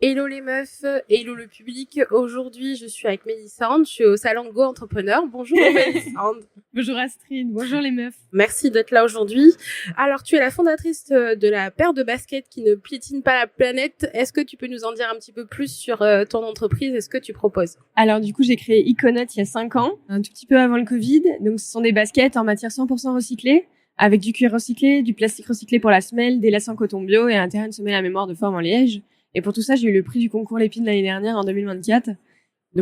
Hello les meufs, hello le public. Aujourd'hui, je suis avec Mélissande, je suis au salon Go Entrepreneur. Bonjour Mélissande. Bonjour Astrid, bonjour les meufs. Merci d'être là aujourd'hui. Alors, tu es la fondatrice de la paire de baskets qui ne piétine pas la planète. Est-ce que tu peux nous en dire un petit peu plus sur ton entreprise et ce que tu proposes? Alors du coup, j'ai créé Econote il y a 5 ans, un tout petit peu avant le Covid. Donc ce sont des baskets en matière 100% recyclée, avec du cuir recyclé, du plastique recyclé pour la semelle, des laces en coton bio et un terrain de semelle à mémoire de forme en liège. Et pour tout ça, j'ai eu le prix du concours Lépine l'année dernière en 2024. Donc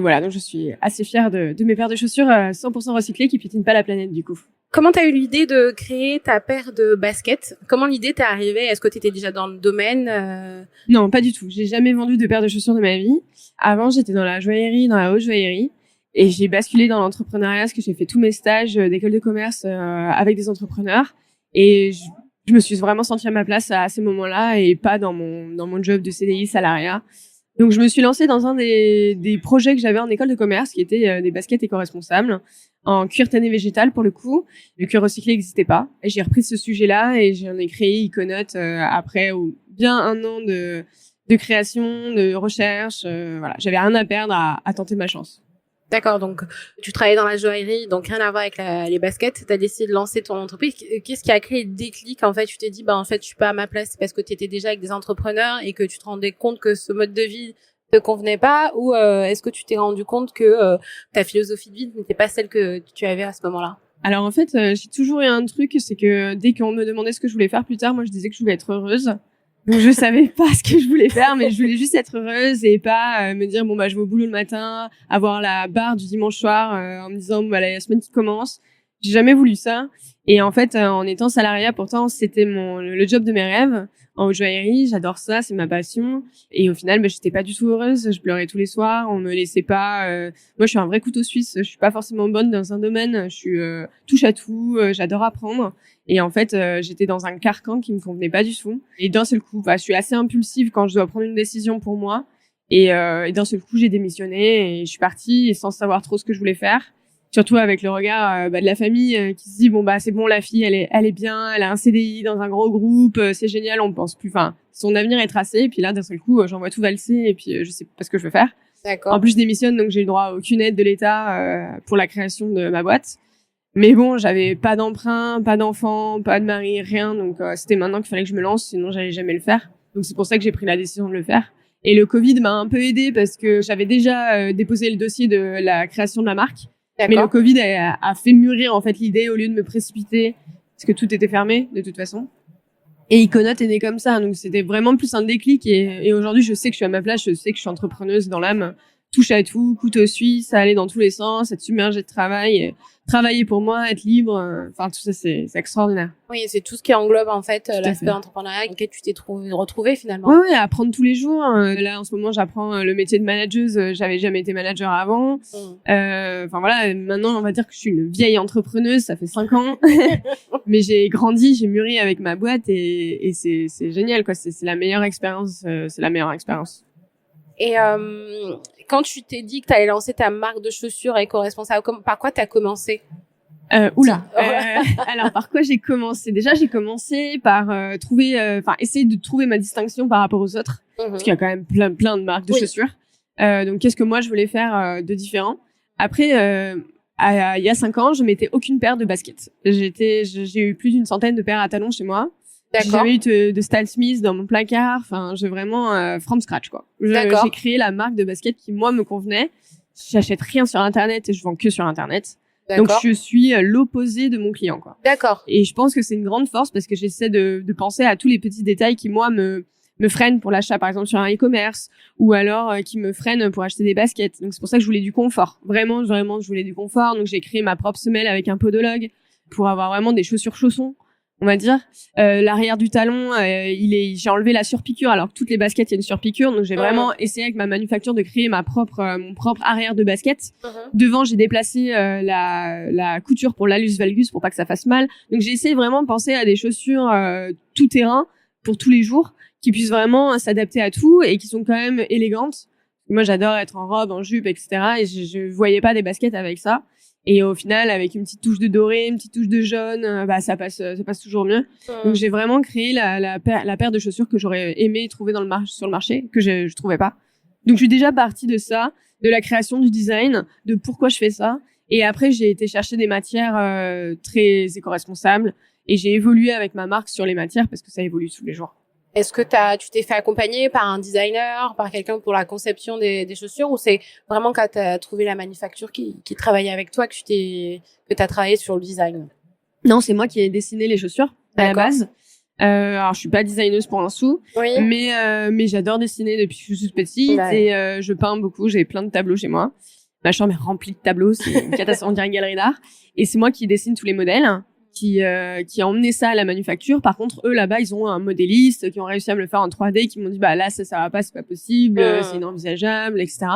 voilà, donc je suis assez fière de mes paires de chaussures 100% recyclées qui piétinent pas la planète du coup. Comment t'as eu l'idée de créer ta paire de baskets? Comment l'idée t'est arrivée? Est-ce que t'étais déjà dans le domaine? Non, pas du tout. J'ai jamais vendu de paires de chaussures de ma vie. Avant, j'étais dans la joaillerie, dans la haute joaillerie. Et j'ai basculé dans l'entrepreneuriat parce que j'ai fait tous mes stages d'école de commerce avec des entrepreneurs. Et je me suis vraiment sentie à ma place à ces moments-là et pas dans mon job de CDI salariat. Donc, je me suis lancée dans un des projets que j'avais en école de commerce qui était des baskets éco-responsables en cuir tanné végétal pour le coup. Le cuir recyclé n'existait pas. Et j'ai repris ce sujet-là et j'en ai créé Econote après bien 1 an de création, de recherche. Voilà, j'avais rien à perdre à tenter ma chance. D'accord, donc tu travaillais dans la joaillerie, donc rien à voir avec les baskets. Tu as décidé de lancer ton entreprise. Qu'est-ce qui a créé le déclic? En fait, tu t'es dit, en fait, je suis pas à ma place. C'est parce que tu étais déjà avec des entrepreneurs et que tu te rendais compte que ce mode de vie te convenait pas, ou est-ce que tu t'es rendu compte que ta philosophie de vie n'était pas celle que tu avais à ce moment-là? Alors en fait, j'ai toujours eu un truc, c'est que dès qu'on me demandait ce que je voulais faire plus tard, moi je disais que je voulais être heureuse. Donc je savais pas ce que je voulais faire, mais je voulais juste être heureuse et pas me dire je vais au boulot le matin, avoir la barre du dimanche soir en me disant la semaine qui commence. J'ai jamais voulu ça. Et en fait, en étant salariat, pourtant c'était le job de mes rêves en joaillerie. J'adore ça, c'est ma passion. Et au final, j'étais pas du tout heureuse. Je pleurais tous les soirs. On me laissait pas. Moi, je suis un vrai couteau suisse. Je suis pas forcément bonne dans un domaine. Je suis touche à tout. J'adore apprendre. Et en fait, j'étais dans un carcan qui me convenait pas du tout. Et d'un seul coup, je suis assez impulsive quand je dois prendre une décision pour moi. Et d'un seul coup, j'ai démissionné et je suis partie sans savoir trop ce que je voulais faire. Surtout avec le regard de la famille qui se dit c'est bon, la fille elle est bien, elle a un CDI dans un gros groupe, c'est génial, on pense plus, son avenir est tracé. Et puis là d'un seul coup j'en vois tout valser et puis je sais pas ce que je veux faire. D'accord. En plus je démissionne, donc j'ai eu le droit à aucune aide de l'État pour la création de ma boîte. Mais bon, j'avais pas d'emprunt, pas d'enfant, pas de mari, rien, donc c'était maintenant qu'il fallait que je me lance, sinon j'allais jamais le faire. Donc c'est pour ça que j'ai pris la décision de le faire. Et le Covid m'a un peu aidée parce que j'avais déjà déposé le dossier de la création de la marque. Mais le Covid a fait mûrir en fait l'idée au lieu de me précipiter parce que tout était fermé de toute façon. Et Econote est né comme ça, donc c'était vraiment plus un déclic. Et aujourd'hui, je sais que je suis à ma place, je sais que je suis entrepreneuse dans l'âme, touche à tout, couteau suisse, aller dans tous les sens, être submergée de travail, travailler pour moi, être libre. Tout ça, c'est extraordinaire. Oui, c'est tout ce qui englobe en fait l'aspect entrepreneurial dans lequel tu t'es retrouvée finalement. Oui, apprendre tous les jours. Là, en ce moment, j'apprends le métier de manageuse. J'avais jamais été manager avant. Maintenant, on va dire que je suis une vieille entrepreneuse. Ça fait 5 ans, mais j'ai grandi, j'ai mûri avec ma boîte et c'est génial, quoi. C'est la meilleure expérience. C'est la meilleure expérience. Et quand tu t'es dit que tu allais lancer ta marque de chaussures éco-responsable, par quoi tu as commencé? Alors par quoi j'ai commencé? Déjà, j'ai commencé par essayer de trouver ma distinction par rapport aux autres, parce qu'il y a quand même plein de marques de chaussures. Donc qu'est-ce que moi je voulais faire de différent? Après, il y a 5 ans, je mettais aucune paire de baskets. J'ai eu plus d'une centaine de paires à talons chez moi. J'ai jamais eu de Stan Smith dans mon placard. J'ai vraiment from scratch, quoi. J'ai créé la marque de baskets qui moi me convenait. J'achète rien sur Internet et je vends que sur Internet. Donc je suis l'opposé de mon client, quoi. D'accord. Et je pense que c'est une grande force parce que j'essaie de penser à tous les petits détails qui moi me freinent pour l'achat, par exemple sur un e-commerce, ou alors qui me freinent pour acheter des baskets. Donc c'est pour ça que je voulais du confort. Vraiment, je voulais du confort. Donc j'ai créé ma propre semelle avec un podologue pour avoir vraiment des chaussures chaussons, on va dire. L'arrière du talon, j'ai enlevé la surpiqûre, alors que toutes les baskets il y a une surpiqûre. Donc j'ai vraiment essayé avec ma manufacture de créer mon propre arrière de basket. Devant, j'ai déplacé la couture pour l'allus valgus pour pas que ça fasse mal. Donc j'ai essayé vraiment de penser à des chaussures tout terrain pour tous les jours, qui puissent vraiment s'adapter à tout et qui sont quand même élégantes. Moi, j'adore être en robe, en jupe, etc. Et je voyais pas des baskets avec ça. Et au final, avec une petite touche de doré, une petite touche de jaune, ça passe toujours mieux. Donc j'ai vraiment créé la paire de chaussures que j'aurais aimé trouver sur le marché, que je trouvais pas. Donc je suis déjà partie de ça, de la création du design, de pourquoi je fais ça. Et après, j'ai été chercher des matières très éco-responsables et j'ai évolué avec ma marque sur les matières parce que ça évolue tous les jours. Est-ce que tu t'es fait accompagner par un designer, par quelqu'un pour la conception des chaussures, ou c'est vraiment quand t'as trouvé la manufacture qui travaillait avec toi que t'as travaillé sur le design? Non, c'est moi qui ai dessiné les chaussures à la base. Alors je suis pas designeuse pour un sou, oui. mais j'adore dessiner depuis que je suis toute petite et je peins beaucoup. J'ai plein de tableaux chez moi. Ma chambre est remplie de tableaux, c'est une catastrophe, on dirait une galerie d'art. Et c'est moi qui dessine tous les modèles, qui a emmené ça à la manufacture. Par contre, eux là-bas, ils ont un modéliste qui ont réussi à me le faire en 3D, qui m'ont dit là ça va pas, c'est pas possible, c'est inenvisageable, etc.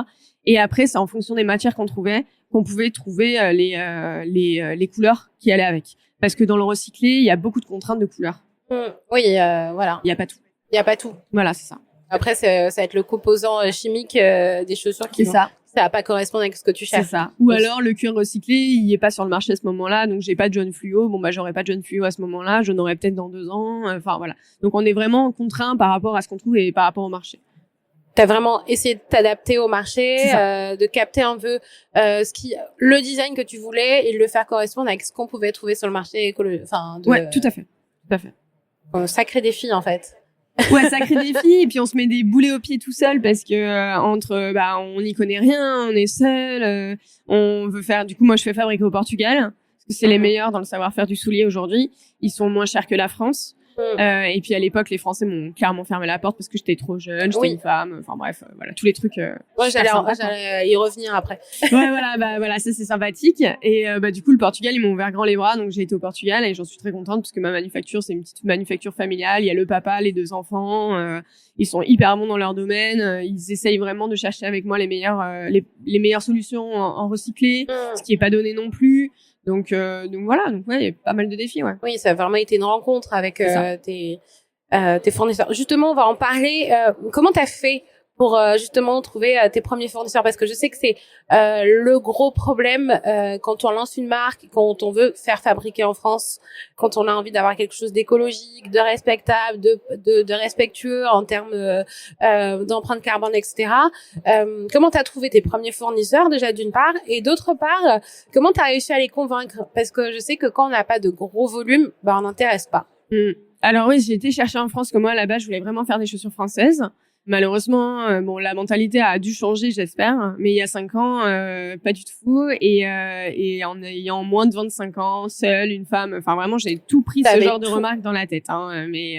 Et après, c'est en fonction des matières qu'on pouvait trouver les couleurs qui allaient avec. Parce que dans le recyclé, il y a beaucoup de contraintes de couleurs. Oui, voilà. Il y a pas tout. Il y a pas tout. Voilà, c'est ça. Après, ça va être le composant chimique des chaussures qui ça va pas correspondre avec ce que tu cherches. C'est ça. Ou alors le cuir recyclé, il est pas sur le marché à ce moment-là, donc j'ai pas de jaune fluo. J'aurais pas de jaune fluo à ce moment-là, j'en aurais peut-être dans 2 ans. Enfin voilà. Donc on est vraiment contraint par rapport à ce qu'on trouve et par rapport au marché. T'as vraiment essayé de t'adapter au marché, de capter un peu le design que tu voulais et de le faire correspondre avec ce qu'on pouvait trouver sur le marché. Ouais, tout à fait. Sacré défi en fait. Ouais, sacré défi. Et puis on se met des boulets aux pieds tout seul parce que on n'y connaît rien, on est seul. On veut faire. Du coup, moi, je fais fabriquer au Portugal parce que c'est les meilleurs dans le savoir-faire du soulier aujourd'hui. Ils sont moins chers que la France. Et puis à l'époque, les Français m'ont clairement fermé la porte parce que j'étais trop jeune, j'étais une femme. Enfin bref, voilà tous les trucs. Ouais, j'allais y revenir après. Ouais, voilà, ça c'est sympathique. Et du coup, le Portugal, ils m'ont ouvert grand les bras, donc j'ai été au Portugal et j'en suis très contente parce que ma manufacture, c'est une petite manufacture familiale. Il y a le papa, les 2 enfants. Ils sont hyper bons dans leur domaine. Ils essayent vraiment de chercher avec moi les meilleures solutions en recyclé, ce qui est pas donné non plus. Donc voilà, il y a pas mal de défis, ouais. Oui, ça a vraiment été une rencontre avec tes fournisseurs. Justement, on va en parler. Comment t'as fait pour justement trouver tes premiers fournisseurs? Parce que je sais que c'est le gros problème quand on lance une marque, quand on veut faire fabriquer en France, quand on a envie d'avoir quelque chose d'écologique, de respectable, de respectueux en termes d'empreinte carbone, etc. Comment t'as trouvé tes premiers fournisseurs déjà d'une part, et d'autre part, comment t'as réussi à les convaincre? Parce que je sais que quand on n'a pas de gros volume, on n'intéresse pas. Alors oui, j'ai été chercher en France, comme moi là-bas, je voulais vraiment faire des chaussures françaises. Malheureusement, la mentalité a dû changer, j'espère. Mais il y a 5 ans, pas du tout. Et en ayant moins de 25 ans, seule, une femme, enfin vraiment, j'ai tout pris ce genre de remarques dans la tête. Mais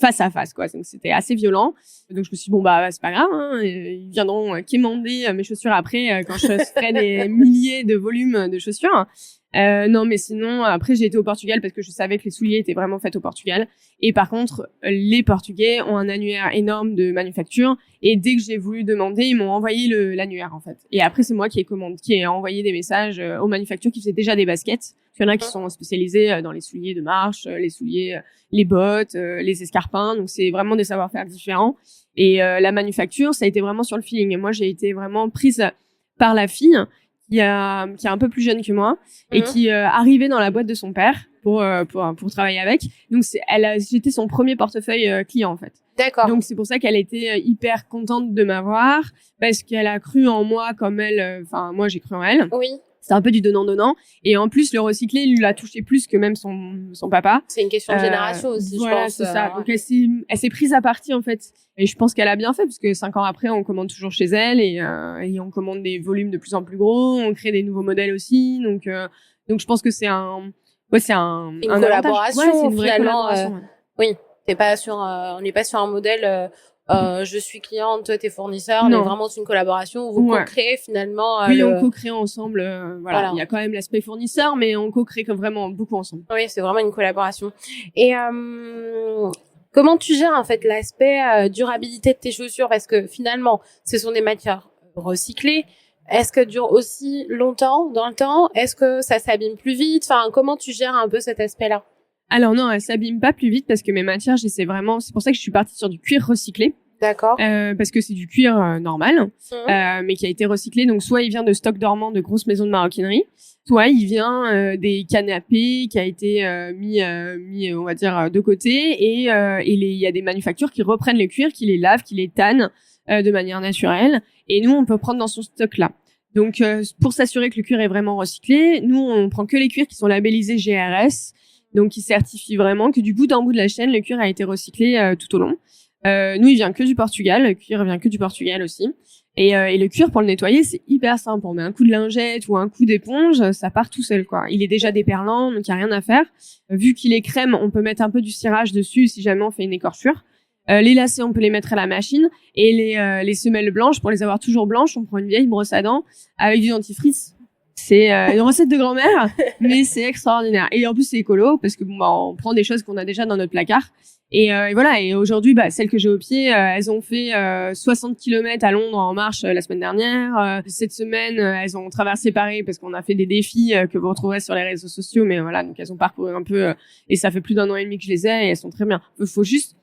face à face, quoi. Donc c'était assez violent. Donc je me suis dit, c'est pas grave. Ils viendront quémander mes chaussures après quand je ferai des milliers de volumes de chaussures. Non, mais sinon, après, j'ai été au Portugal parce que je savais que les souliers étaient vraiment faits au Portugal. Et par contre, les Portugais ont un annuaire énorme de manufacture. Et dès que j'ai voulu demander, ils m'ont envoyé l'annuaire, en fait. Et après, c'est moi qui ai envoyé des messages aux manufactures qui faisaient déjà des baskets. Il y en a qui sont spécialisés dans les souliers de marche, les souliers, les bottes, les escarpins. Donc, c'est vraiment des savoir-faire différents. Et la manufacture, ça a été vraiment sur le feeling. Et moi, j'ai été vraiment prise par la fille qui est un peu plus jeune que moi et qui arrivait dans la boîte de son père pour travailler avec. Donc j'étais son premier portefeuille client en fait. D'accord. Donc c'est pour ça qu'elle était hyper contente de m'avoir parce qu'elle a cru en moi comme elle. Enfin moi j'ai cru en elle. Oui. C'est un peu du donnant-donnant. Et en plus, le recyclé, lui l'a touché plus que même son papa. C'est une question de génération aussi, voilà, je pense. C'est ça. Donc, elle s'est prise à partie, en fait. Et je pense qu'elle a bien fait, parce que 5 ans après, on commande toujours chez elle et on commande des volumes de plus en plus gros. On crée des nouveaux modèles aussi. Donc je pense que c'est une collaboration. Ouais, c'est une vraie collaboration. Oui. On n'est pas sur un modèle, je suis cliente, toi t'es fournisseur, mais vraiment c'est une collaboration où vous co-créez finalement. Oui, on co-crée ensemble. Voilà. Il y a quand même l'aspect fournisseur, mais on co-crée vraiment beaucoup ensemble. Oui, c'est vraiment une collaboration. Et comment tu gères en fait l'aspect durabilité de tes chaussures, parce que finalement, ce sont des matières recyclées. Est-ce que dure aussi longtemps dans le temps? Est-ce que ça s'abîme plus vite? Enfin, comment tu gères un peu cet aspect-là? Alors non, elle s'abîme pas plus vite parce que mes matières, c'est pour ça que je suis partie sur du cuir recyclé. D'accord. Parce que c'est du cuir normal, mais qui a été recyclé. Donc soit il vient de stock dormant de grosses maisons de maroquinerie, soit il vient des canapés qui a été mis on va dire de côté, et il y a des manufactures qui reprennent les cuirs, qui les lavent, qui les tannent de manière naturelle, et nous on peut prendre dans son stock là. Donc pour s'assurer que le cuir est vraiment recyclé, nous on prend que les cuirs qui sont labellisés GRS, donc qui certifient vraiment que du bout en bout de la chaîne le cuir a été recyclé tout au long. Nous, il vient que du Portugal. Le cuir vient que du Portugal aussi. Et le cuir, pour le nettoyer, c'est hyper simple. On met un coup de lingette ou un coup d'éponge, ça part tout seul, quoi. Il est déjà déperlant, donc il n'y a rien à faire. Vu qu'il est crème, on peut mettre un peu du cirage dessus si jamais on fait une écorchure. Les lacets, on peut les mettre à la machine. Et les semelles blanches, pour les avoir toujours blanches, on prend une vieille brosse à dents avec du dentifrice. C'est une recette de grand-mère, mais c'est extraordinaire. Et en plus, c'est écolo, parce que on prend des choses qu'on a déjà dans notre placard. Et voilà. Et aujourd'hui, celles que j'ai au pied, elles ont fait 60 km à Londres en marche la semaine dernière. Cette semaine, elles ont traversé Paris parce qu'on a fait des défis que vous retrouverez sur les réseaux sociaux. Mais voilà, donc elles ont parcouru un peu. Et ça fait plus d'1 an et demi que je les ai, et elles sont très bien. Il faut juste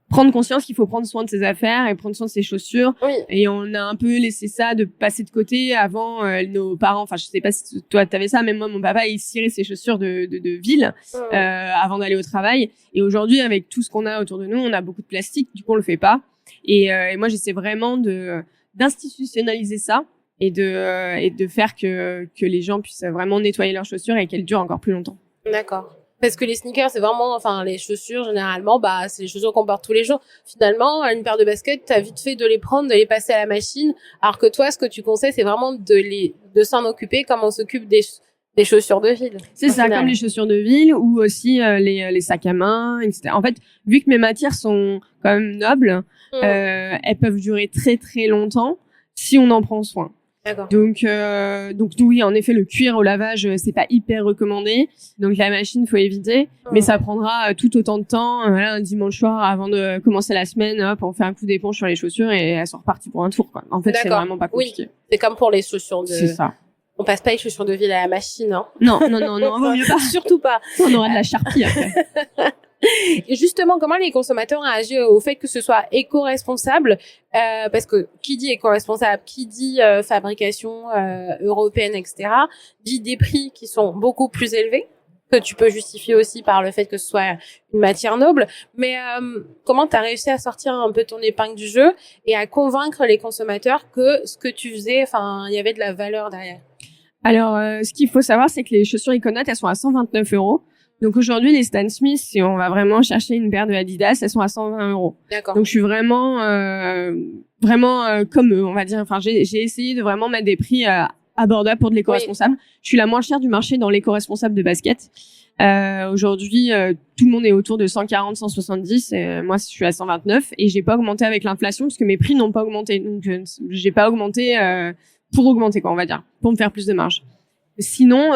prendre conscience qu'il faut prendre soin de ses affaires et prendre soin de ses chaussures. Oui. Et on a un peu laissé ça de passer de côté avant nos parents. Enfin, je sais pas si toi t'avais ça, mais moi, mon papa, il cirait ses chaussures de ville avant d'aller au travail. Et aujourd'hui, avec tout ce qu'on a autour de nous, on a beaucoup de plastique. Du coup, on le fait pas. Et moi, j'essaie vraiment d'institutionnaliser ça et de faire que les gens puissent vraiment nettoyer leurs chaussures et qu'elles durent encore plus longtemps. D'accord. Parce que les sneakers, c'est vraiment, enfin, les chaussures, généralement, c'est les chaussures qu'on porte tous les jours. Finalement, une paire de baskets, t'as vite fait de les prendre, de les passer à la machine. Alors que toi, ce que tu conseilles, c'est vraiment de s'en occuper comme on s'occupe des chaussures de ville. C'est ça, comme les chaussures de ville, ou aussi les sacs à main, etc. En fait, vu que mes matières sont quand même nobles, elles peuvent durer très très longtemps si on en prend soin. D'accord. Donc oui, en effet, le cuir au lavage, c'est pas hyper recommandé. Donc la machine, faut éviter. Mais ça prendra tout autant de temps. Voilà, un dimanche soir, avant de commencer la semaine, hop, on fait un coup d'éponge sur les chaussures et elles sont reparties pour un tour, quoi. En fait, c'est vraiment pas compliqué. Oui. C'est comme pour les chaussures C'est ça. On passe pas les chaussures de ville à la machine, hein. Non, vaut mieux pas. Surtout pas. On aura de la charpie après. Et justement, comment les consommateurs réagissent au fait que ce soit éco-responsable, parce que qui dit éco-responsable, qui dit fabrication européenne, etc., dit des prix qui sont beaucoup plus élevés, que tu peux justifier aussi par le fait que ce soit une matière noble. Mais comment tu as réussi à sortir un peu ton épingle du jeu et à convaincre les consommateurs que ce que tu faisais, enfin, il y avait de la valeur derrière? Alors, ce qu'il faut savoir, c'est que les chaussures Econote, elles sont à 129 €. Donc aujourd'hui, les Stan Smith, si on va vraiment chercher une paire de Adidas, elles sont à 120 €. D'accord. Donc je suis vraiment comme eux, on va dire. Enfin, j'ai essayé de vraiment mettre des prix abordables pour de l'éco-responsable. Oui. Je suis la moins chère du marché dans l'éco-responsable de basket. Aujourd'hui, tout le monde est autour de 140, 170. Et moi, je suis à 129 et j'ai pas augmenté avec l'inflation parce que mes prix n'ont pas augmenté. Donc j'ai pas augmenté pour augmenter, quoi, on va dire, pour me faire plus de marge. Sinon,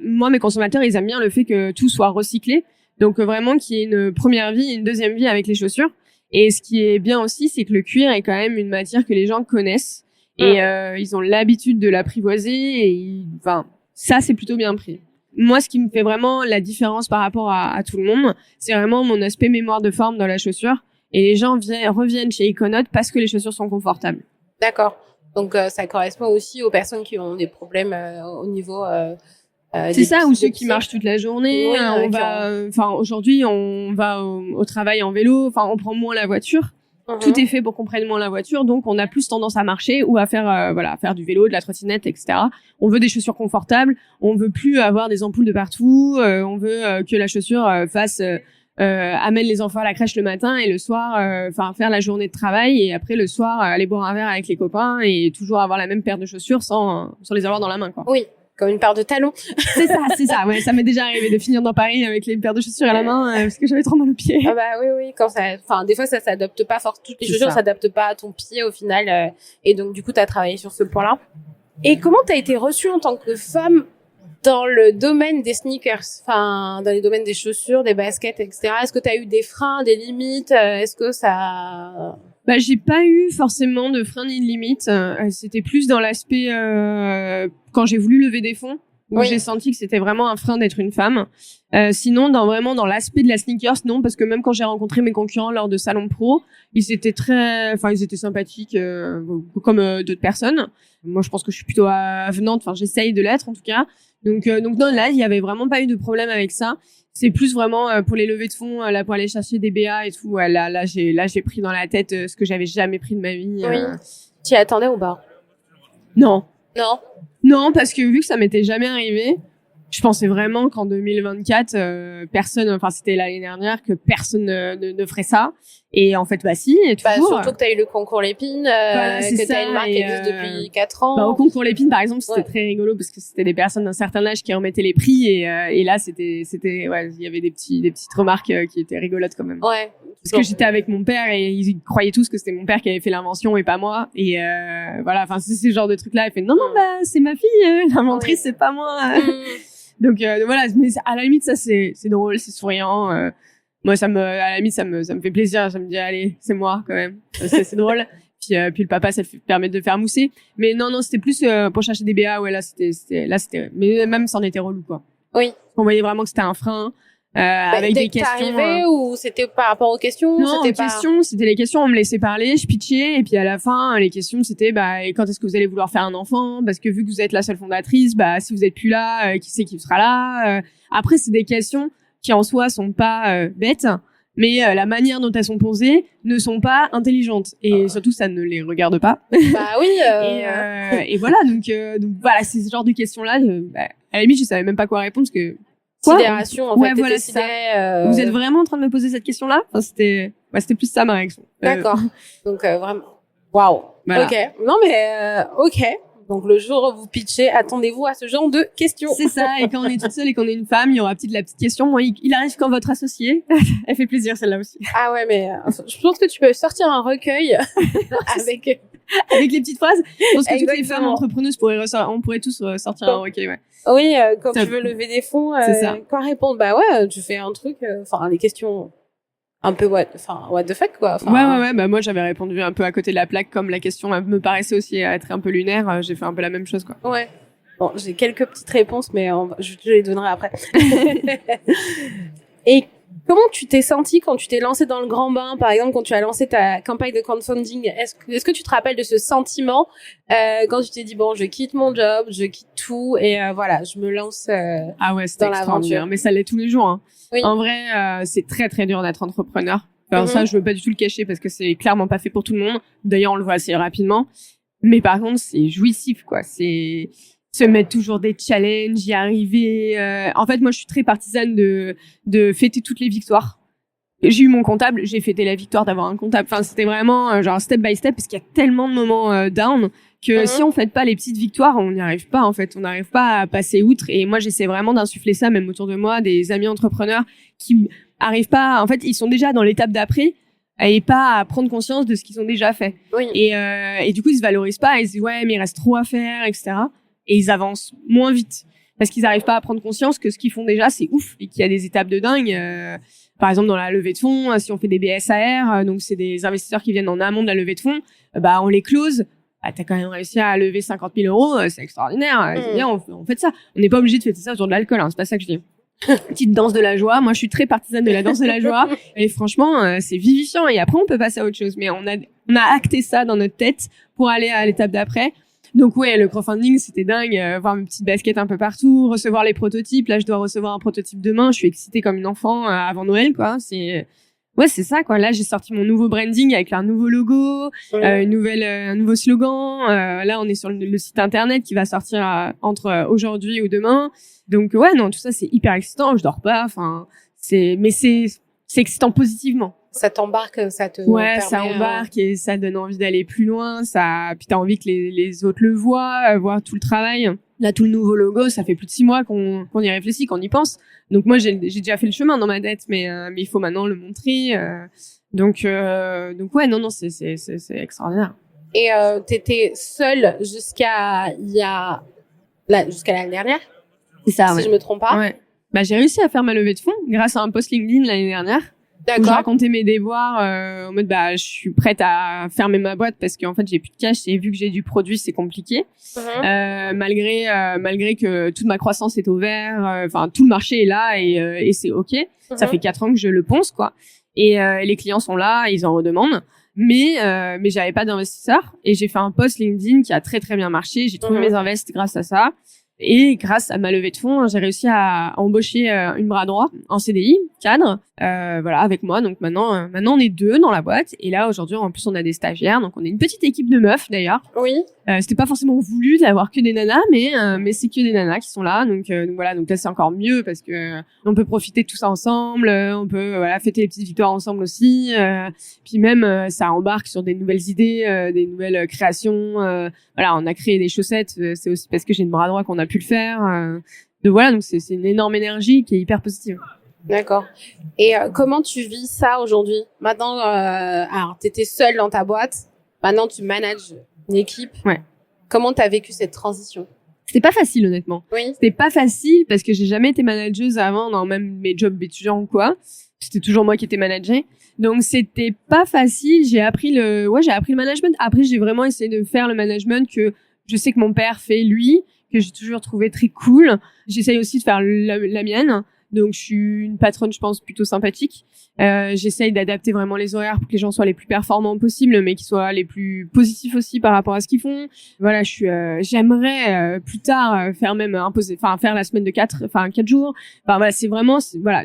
moi, mes consommateurs, ils aiment bien le fait que tout soit recyclé. Donc, vraiment qu'il y ait une première vie et une deuxième vie avec les chaussures. Et ce qui est bien aussi, c'est que le cuir est quand même une matière que les gens connaissent. Et ils ont l'habitude de l'apprivoiser. Et ça, c'est plutôt bien pris. Moi, ce qui me fait vraiment la différence par rapport à tout le monde, c'est vraiment mon aspect mémoire de forme dans la chaussure. Et les gens reviennent chez Econote parce que les chaussures sont confortables. D'accord. Donc, ça correspond aussi aux personnes qui ont des problèmes au niveau c'est ça, ou ceux qui marchent toute la journée. Oui, aujourd'hui, on va au travail en vélo. Enfin, on prend moins la voiture. Tout est fait pour qu'on prenne moins la voiture, donc on a plus tendance à marcher ou à faire à faire du vélo, de la trottinette, etc. On veut des chaussures confortables. On veut plus avoir des ampoules de partout. On veut que la chaussure fasse amène les enfants à la crèche le matin et le soir, faire la journée de travail et après le soir aller boire un verre avec les copains et toujours avoir la même paire de chaussures sans les avoir dans la main, quoi. Oui, comme une paire de talons. C'est ça. Ouais, ça m'est déjà arrivé de finir dans Paris avec les paires de chaussures à la main parce que j'avais trop mal aux pieds. Ah oui, des fois ça s'adapte pas toutes les chaussures s'adaptent pas à ton pied au final, et donc du coup t'as travaillé sur ce point-là. Et comment t'as été reçue en tant que femme dans le domaine des sneakers, dans les domaines des chaussures, des baskets, etc. Est-ce que tu as eu des freins, des limites? Est-ce que ça... J'ai pas eu forcément de freins ni de limites. C'était plus dans l'aspect quand j'ai voulu lever des fonds. où j'ai senti que c'était vraiment un frein d'être une femme. Sinon, dans l'aspect de la sneakers, non, parce que même quand j'ai rencontré mes concurrents lors de salons pro, ils étaient sympathiques, comme d'autres personnes. Moi, je pense que je suis plutôt avenante. Enfin, j'essaye de l'être, en tout cas. Donc non, là, il y avait vraiment pas eu de problème avec ça. C'est plus vraiment pour les levées de fonds, là, pour aller chercher des BA et tout. Ouais, là, j'ai pris dans la tête ce que j'avais jamais pris de ma vie. Oui. Tu y attendais ou pas? Non. Non. Non, parce que vu que ça m'était jamais arrivé, je pensais vraiment qu'en 2024, personne, enfin c'était l'année dernière, que personne ne ferait ça. Et en fait, bah si, et toujours. Surtout que t'as eu le concours Lépine, que t'as une marque qui existe depuis 4 ans. Au concours Lépine, par exemple, c'était très rigolo parce que c'était des personnes d'un certain âge qui remettaient les prix et là, c'était, il y avait des petites remarques qui étaient rigolotes quand même. Ouais. Parce que j'étais avec mon père et ils croyaient tous que c'était mon père qui avait fait l'invention et pas moi. Et voilà, enfin, c'est ce genre de trucs-là. Elle fait non, c'est ma fille, l'inventrice, c'est pas moi. Donc voilà, mais à la limite, ça c'est drôle, c'est souriant. Moi, à la limite, ça me fait plaisir. Ça me dit, allez, c'est moi quand même. C'est drôle. Puis le papa, ça permet de faire mousser. Mais non, c'était plus pour chercher des BA. Ouais, là, c'était. Mais même, c'en était relou, quoi. Oui. On voyait vraiment que c'était un frein. Avec des questions. T'arrivais ou c'était par rapport aux questions? Non, c'était les questions. On me laissait parler, je pitchais, et puis à la fin, les questions, c'était et quand est-ce que vous allez vouloir faire un enfant? Parce que vu que vous êtes la seule fondatrice, si vous êtes plus là, qui c'est qui sera là? Après, c'est des questions qui en soi sont pas bêtes, mais la manière dont elles sont posées ne sont pas intelligentes, et surtout ça ne les regarde pas. Bah oui. Et voilà, donc voilà, c'est ce genre de questions-là. À la limite, je savais même pas quoi répondre parce que. Sidération, en fait. Voilà, ça. Vous êtes vraiment en train de me poser cette question-là? Enfin, c'était plus ça ma réaction. D'accord. Donc, vraiment. Waouh. Voilà. Ok. Non, mais, ok. Donc, le jour où vous pitchez, attendez-vous à ce genre de questions. C'est ça. Et quand on est toute seule et qu'on est une femme, il y aura la petite question. Moi, il arrive quand votre associé. Elle fait plaisir, celle-là aussi. Ah ouais, mais, je pense que tu peux sortir un recueil avec les petites phrases. Je pense que toutes les femmes entrepreneuses on pourrait tous sortir un recueil, ouais. Oui, quand tu veux lever des fonds, quoi répondre? Bah ouais, tu fais un truc, les questions un peu what the fuck, quoi. Ouais, moi j'avais répondu un peu à côté de la plaque, comme la question me paraissait aussi être un peu lunaire, j'ai fait un peu la même chose, quoi. Ouais. Bon, j'ai quelques petites réponses, mais je te les donnerai après. Et comment tu t'es sentie quand tu t'es lancée dans le grand bain, par exemple, quand tu as lancé ta campagne de crowdfunding? Est-ce que tu te rappelles de ce sentiment quand tu t'es dit bon, je quitte mon job, je quitte tout et voilà, je me lance c'était dans l'aventure. Mais ça l'est tous les jours. Hein. Oui. En vrai, c'est très très dur d'être entrepreneur. Enfin, ça, je veux pas du tout le cacher parce que c'est clairement pas fait pour tout le monde. D'ailleurs, on le voit assez rapidement. Mais par contre, c'est jouissif, quoi. C'est se mettre toujours des challenges, y arriver. En fait, moi, je suis très partisane de fêter toutes les victoires. J'ai eu mon comptable, j'ai fêté la victoire d'avoir un comptable. Enfin, c'était vraiment genre step by step parce qu'il y a tellement de moments down que si on fête pas les petites victoires, on n'y arrive pas, en fait. On n'arrive pas à passer outre. Et moi, j'essaie vraiment d'insuffler ça, même autour de moi, des amis entrepreneurs qui arrivent pas. En fait, ils sont déjà dans l'étape d'après et pas à prendre conscience de ce qu'ils ont déjà fait. Oui. Et du coup, ils se valorisent pas. Ils se disent ouais, mais il reste trop à faire, etc. Et ils avancent moins vite parce qu'ils n'arrivent pas à prendre conscience que ce qu'ils font déjà, c'est ouf et qu'il y a des étapes de dingue. Par exemple, dans la levée de fonds, si on fait des BSAR, donc c'est des investisseurs qui viennent en amont de la levée de fonds, on les close. T'as quand même réussi à lever 50 000 €, c'est extraordinaire. C'est bien, on fait ça. On n'est pas obligé de fêter ça autour de l'alcool, hein, c'est pas ça que je dis. Petite danse de la joie. Moi, je suis très partisane de la danse de la joie. Et franchement, c'est vivifiant. Et après, on peut passer à autre chose. Mais on a acté ça dans notre tête pour aller à l'étape d'après. Donc ouais, le crowdfunding, c'était dingue. Voir mes petites baskets un peu partout, recevoir les prototypes. Là, je dois recevoir un prototype demain. Je suis excitée comme une enfant avant Noël, quoi. C'est ça, quoi. Là, j'ai sorti mon nouveau branding avec un nouveau logo, un nouveau slogan. Là, on est sur le site internet qui va sortir entre aujourd'hui ou demain. Donc ouais, non, tout ça, c'est hyper excitant. Je dors pas. Enfin, c'est excitant positivement. Ça t'embarque, ça te permet, ça embarque et ça donne envie d'aller plus loin. Puis t'as envie que les autres le voient, voir tout le travail. Là, tout le nouveau logo, ça fait plus de 6 mois qu'on y réfléchit, qu'on y pense. Donc moi, j'ai déjà fait le chemin dans ma tête, mais il faut maintenant le montrer. Donc ouais, non, c'est extraordinaire. Et t'étais seule jusqu'à l'année dernière? C'est ça, si je me trompe pas. Ouais. J'ai réussi à faire ma levée de fonds grâce à un post LinkedIn l'année dernière. Donc, je racontais mes déboires en mode je suis prête à fermer ma boîte parce qu'en fait j'ai plus de cash et vu que j'ai du produit c'est compliqué. Malgré que toute ma croissance est au vert, tout le marché est là et c'est ok. Ça fait 4 ans que je le ponce quoi. Et les clients sont là, ils en redemandent. Mais j'avais pas d'investisseurs et j'ai fait un post LinkedIn qui a très très bien marché. J'ai trouvé mes invests grâce à ça. Et grâce à ma levée de fonds, j'ai réussi à embaucher une bras droit en CDI, cadre, avec moi. Donc maintenant on est 2 dans la boîte. Et là, aujourd'hui, en plus, on a des stagiaires. Donc on est une petite équipe de meufs, d'ailleurs. Oui. C'était pas forcément voulu d'avoir que des nanas, mais c'est que des nanas qui sont là. Donc voilà, donc là, c'est encore mieux parce que on peut profiter de tout ça ensemble. On peut fêter les petites victoires ensemble aussi. Puis même, ça embarque sur des nouvelles idées, des nouvelles créations. On a créé des chaussettes. C'est aussi parce que j'ai une bras droit qu'on a pu le faire. Donc c'est une énorme énergie qui est hyper positive. D'accord. Et comment tu vis ça aujourd'hui? Maintenant, alors t'étais seule dans ta boîte. Maintenant, tu manages une équipe. Ouais. Comment t'as vécu cette transition? C'était pas facile, honnêtement. Oui. C'était pas facile parce que j'ai jamais été manageuse avant dans même mes jobs étudiants ou quoi. C'était toujours moi qui étais managée. Donc c'était pas facile. J'ai appris le management. Après, j'ai vraiment essayé de faire le management que je sais que mon père fait lui, que j'ai toujours trouvé très cool. J'essaye aussi de faire la mienne. Donc, je suis une patronne, je pense, plutôt sympathique. J'essaye d'adapter vraiment les horaires pour que les gens soient les plus performants possibles, mais qu'ils soient les plus positifs aussi par rapport à ce qu'ils font. Voilà, j'aimerais plus tard faire la semaine de 4 jours.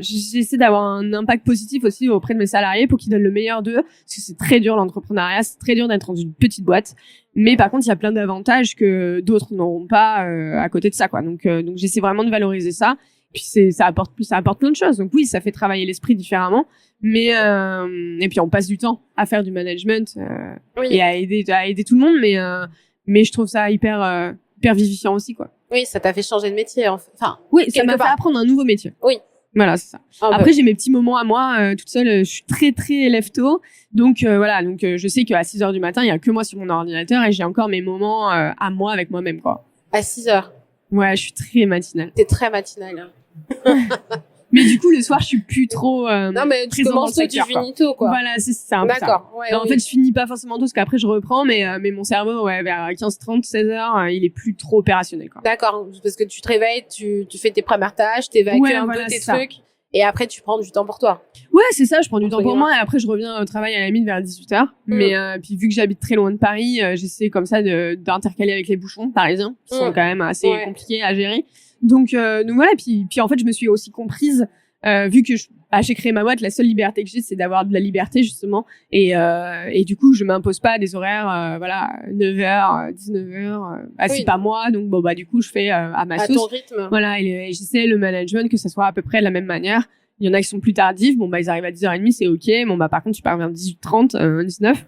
J'essaie d'avoir un impact positif aussi auprès de mes salariés pour qu'ils donnent le meilleur d'eux, parce que c'est très dur l'entrepreneuriat, c'est très dur d'être dans une petite boîte. Mais par contre, il y a plein d'avantages que d'autres n'auront pas à côté de ça, quoi. Donc j'essaie vraiment de valoriser ça. Puis ça apporte plein de choses. Donc oui, ça fait travailler l'esprit différemment, mais et puis on passe du temps à faire du management et à aider tout le monde, mais je trouve ça hyper vivifiant aussi quoi. Oui, ça t'a fait changer de métier oui, ça m'a fait apprendre un nouveau métier. Oui. Voilà, c'est ça. Après j'ai mes petits moments à moi toute seule, je suis très très lève-tôt. Donc je sais qu'à 6h du matin, il y a que moi sur mon ordinateur et j'ai encore mes moments à moi avec moi-même quoi. À 6h. Ouais, je suis très matinale. T'es très matinale. Hein. Mais du coup, le soir, je suis plus trop non, mais tu commences tôt, tu finis tôt, quoi. Voilà, c'est ça. D'accord. Ouais, en fait, je finis pas forcément tôt, parce qu'après, je reprends, mais mon cerveau, vers 15h30, 16h, il est plus trop opérationnel, quoi. D'accord. Parce que tu te réveilles, tu fais tes premières tâches, t'évacues peu tes trucs. Et après, tu prends du temps pour toi. Ouais, c'est ça, je prends du temps pour moi et après, je reviens au travail à la limite vers 18h. Mais puis vu que j'habite très loin de Paris, j'essaie comme ça d'intercaler avec les bouchons parisiens, qui sont quand même assez compliqués à gérer. Donc voilà, puis en fait, je me suis aussi comprise, vu que j'ai créé ma boîte, la seule liberté que j'ai, c'est d'avoir de la liberté, justement. Et du coup, je m'impose pas des horaires, 9h, 19h. C'est pas moi, donc du coup, je fais à ma sauce. À ton rythme. Voilà, et j'essaie le management que ça soit à peu près de la même manière. Il y en a qui sont plus tardifs, ils arrivent à 10h30, c'est ok. Par contre, tu pars vers 18h30, 19.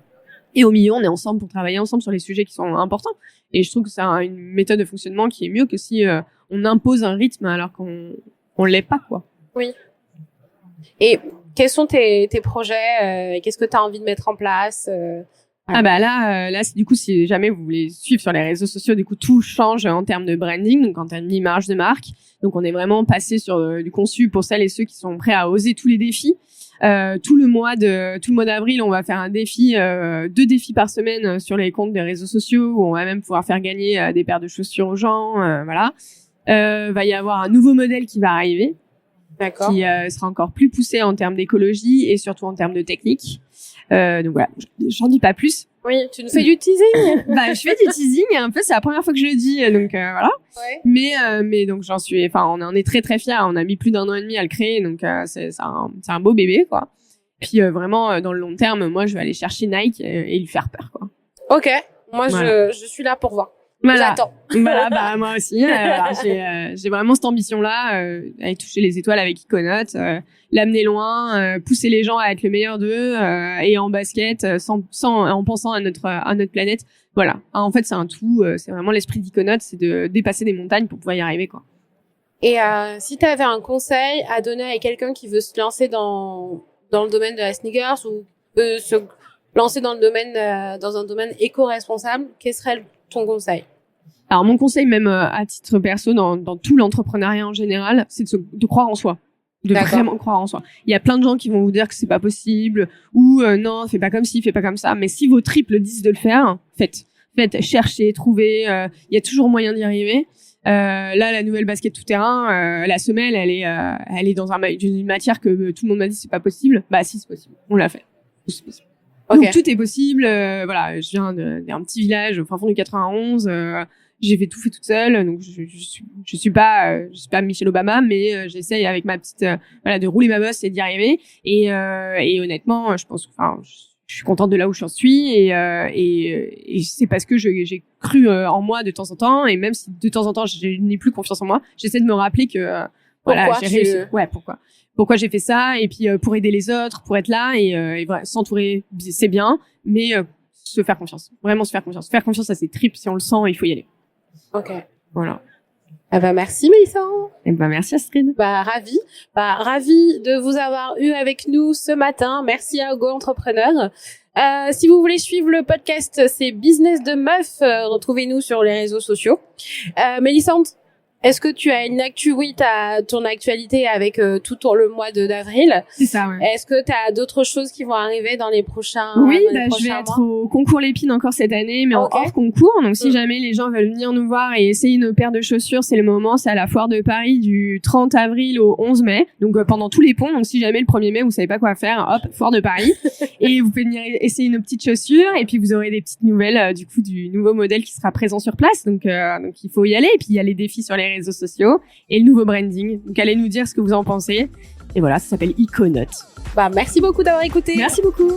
Et au milieu, on est ensemble pour travailler ensemble sur les sujets qui sont importants. Et je trouve que c'est une méthode de fonctionnement qui est mieux que si on impose un rythme alors qu'on l'est pas, quoi. Oui. Et quels sont tes projets? Qu'est-ce que tu as envie de mettre en place? Là, du coup, si jamais vous voulez suivre sur les réseaux sociaux, du coup, tout change en termes de branding, donc en termes d'image de marque. Donc, on est vraiment passé sur du conçu pour celles et ceux qui sont prêts à oser tous les défis. Tout le mois d'avril, on va faire un défi, 2 défis par semaine sur les comptes des réseaux sociaux où on va même pouvoir faire gagner des paires de chaussures aux gens, voilà. Va y avoir un nouveau modèle qui va arriver. D'accord. Qui sera encore plus poussé en termes d'écologie et surtout en termes de technique. Donc voilà, j'en dis pas plus. Oui, tu nous fais du teasing. Je fais du teasing un peu, c'est la première fois que je le dis, donc voilà. Ouais. Mais donc on en est très très fiers. On a mis plus d'1 an et demi à le créer, donc c'est un beau bébé quoi. Puis vraiment dans le long terme, moi je vais aller chercher Nike et lui faire peur quoi. Ok, moi je suis là pour voir. Voilà. J'attends. Voilà, moi aussi. J'ai vraiment cette ambition-là, aller toucher les étoiles avec Iconote, l'amener loin, pousser les gens à être le meilleur d'eux, et en basket, en pensant à notre planète. Voilà. En fait, c'est un tout. C'est vraiment l'esprit d'Iconote, c'est de dépasser des montagnes pour pouvoir y arriver, quoi. Et si tu avais un conseil à donner à quelqu'un qui veut se lancer dans le domaine de la sneakers ou veut se lancer dans un domaine éco-responsable, quel serait ton conseil? Alors mon conseil même à titre perso dans tout l'entrepreneuriat en général, c'est de croire en soi. de vraiment croire en soi. Il y a plein de gens qui vont vous dire que c'est pas possible ou non, fais pas comme ci, fais pas comme ça. Mais si vos tripes le disent de le faire, faites, cherchez, trouvez. Il y a toujours moyen d'y arriver. Là, la nouvelle basket tout terrain, la semelle, elle est dans une matière que tout le monde m'a dit c'est pas possible. Bah si, c'est possible. On l'a fait. C'est possible. Okay. Donc tout est possible. Voilà, je viens d'un petit village au fin fond du 91. J'ai fait toute seule, donc je suis pas Michelle Obama, mais j'essaye avec ma petite de rouler ma bosse et d'y arriver. Et honnêtement, je pense, je suis contente de là où j'en suis et c'est parce que j'ai cru en moi de temps en temps, et même si de temps en temps je n'ai plus confiance en moi, j'essaie de me rappeler que j'ai réussi. Ouais, pourquoi j'ai fait ça, et puis pour aider les autres, pour être là et voilà, s'entourer, c'est bien, mais se faire confiance, vraiment se faire confiance à ses tripes. Si on le sent, il faut y aller. Ok. Voilà. Ah bah merci Mélissa. Merci Astrid. Ravi de vous avoir eu avec nous ce matin. Merci à Go Entrepreneur. Si vous voulez suivre le podcast, c'est Business de Meuf. Retrouvez-nous sur les réseaux sociaux. Mélissa, est-ce que tu as une actu? Oui, t'as ton actualité avec tout le mois d'avril. C'est ça, ouais. Est-ce que t'as d'autres choses qui vont arriver dans les prochains Oui, je vais être au concours Lépine encore cette année, mais en hors concours. Donc si jamais les gens veulent venir nous voir et essayer nos paires de chaussures, c'est le moment. C'est à la foire de Paris du 30 avril au 11 mai. Donc pendant tous les ponts. Donc si jamais le 1er mai vous savez pas quoi faire, hop, foire de Paris. Et vous pouvez venir essayer nos petites chaussures, et puis vous aurez des petites nouvelles du coup du nouveau modèle qui sera présent sur place. Donc il faut y aller. Et puis il y a les défis sur les réseaux sociaux et le nouveau branding. Donc allez nous dire ce que vous en pensez. Et voilà, ça s'appelle Iconote. Merci beaucoup d'avoir écouté. Merci beaucoup.